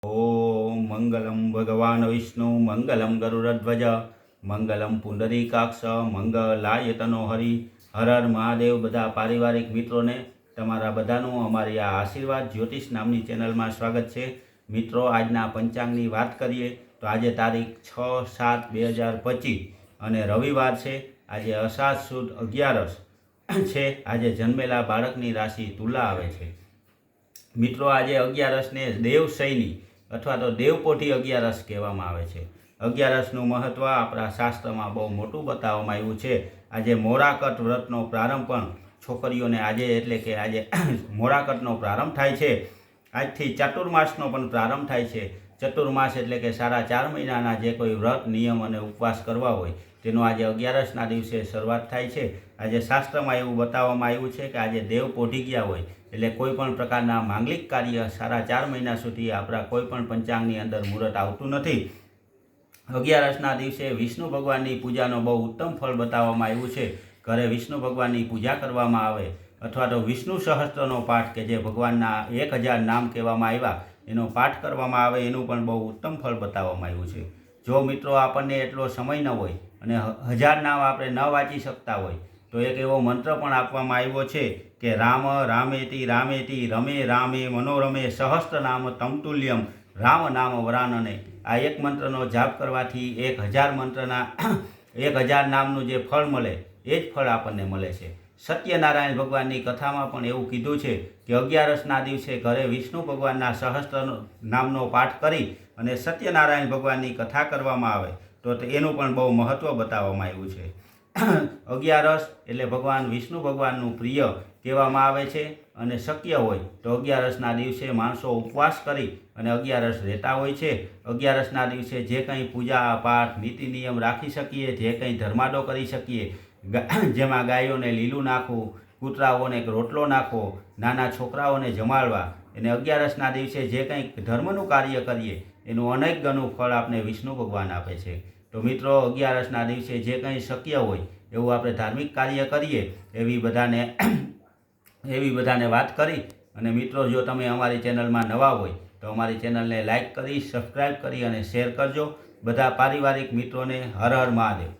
ओम मंगलम भगवान विष्णु मंगलम गरुड़ध्वज मंगलम पुंडरीकाक्ष मंगलाय तनो हरि हर हर महादेव। बधा पारिवारिक मित्रों ने तमारा बधानु अमारी आ आशीर्वाद ज्योतिष नामनी चेनल में स्वागत है। मित्रों, आजना पंचांगनी बात करिए तो आज तारीख 6/7/2025 और रविवार है। आज अषाढ़ सुद 11 है। आज जन्मेला बाळकनी राशि तुला आवे छे। मित्रों, आज 11 ने देवशयनी अथवा तो देवपोठी 11 कहेवामां आवे छे। 11નું महत्व आपણા શાસ્ત્રમાં બહુ મોટું બતાવવામાં આવ્યું છે। આજે મોરાકટ વ્રતનો પ્રારંભ પણ છોકરીઓને આજે એટલે કે આજે મોરાકટનો પ્રારંભ થાય છે। આજથી ચાતુર્માસનો પણ પ્રારંભ થાય છે। ચતુર્માસ એટલે કે સાડા 4 મહિનાના જે કોઈ વ્રત નિયમ અને ઉપવાસ કરવા હોય તેનો આજે 11ના દિવસે શરૂઆત થાય છે। આજે શાસ્ત્રમાં એવું બતાવવામાં આવ્યું છે કે આજે દેવ પોઢી ગયા હોય એટલે કોઈપણ પ્રકારના માંગલિક કાર્ય સાડા 4 મહિના સુધી આપણા કોઈપણ પંચાંગની અંદર મુહૂર્ત આવતું નથી। 11ના દિવસે વિષ્ણુ ભગવાનની પૂજાનો બહુ ઉત્તમ ફળ બતાવવામાં આવ્યું છે। ઘરે વિષ્ણુ ભગવાનની પૂજા કરવામાં આવે અથવા તો વિષ્ણુ સહસ્ત્રનો પાઠ કે જે ભગવાનના 1000 નામ કહેવામાં આવ્યા એનો પાઠ કરવામાં આવે એનું પણ બહુ ઉત્તમ ફળ બતાવવામાં આવ્યું છે। જો મિત્રો આપણને એટલો સમય ન હોય અને 1000 નામ આપણે ન વાંચી શકતા હોય તો એક એવો મંત્ર પણ આપવામાં આવ્યો છે કે રામ રામેતિ રામેતિ રમે રામે મનોરમે સહસ્ત્ર નામ તમતુલ્યમ રામ નામ વરાનને। આ એક મંત્રનો જાપ કરવાથી 1000 મંત્રના 1000 નામનું જે ફળ મળે એ જ ફળ આપણને મળે છે। સત્યનારાયણ ભગવાનની કથામાં પણ એવું કીધું છે કે 11ના દિવસે ઘરે વિષ્ણુ ભગવાનના સહસ્ત્ર નામનો પાઠ કરી અને સત્યનારાયણ ભગવાનની કથા કરવામાં આવે તો એનું પણ બહુ મહત્ત્વ બતાવવામાં આવ્યું છે। 11 એટલે ભગવાન વિષ્ણુ ભગવાનનું પ્રિય કહેવામાં આવે છે અને શક્ય હોય તો 11ના દિવસે માણસો ઉપવાસ કરી અને 11 રહેતા હોય છે। 11ના દિવસે જે કંઈ પૂજા પાઠ નીતિ નિયમ રાખી શકીએ, જે કંઈ ધર્માડો કરી શકીએ, જેમાં ગાયોને લીલું નાખવું, કૂતરાઓને રોટલો નાખવો, નાના છોકરાઓને જમાડવા, અને 11ના દિવસે જે કંઈ ધર્મનું કાર્ય કરીએ એનું અનેક ગણું ફળ આપણે વિષ્ણુ ભગવાન આપે છે। તો મિત્રો, 11ના દિવસે જે કંઈ શક્ય હોય એવું આપણે ધાર્મિક કાર્ય કરીએ એવી બધાને વાત કરી। અને મિત્રો, જો તમે અમારી ચેનલમાં નવા હોય તો અમારી ચેનલને લાઇક કરી, સબસ્ક્રાઈબ કરી અને શેર કરજો। બધા પારિવારિક મિત્રોને હર હર મહાદેવ।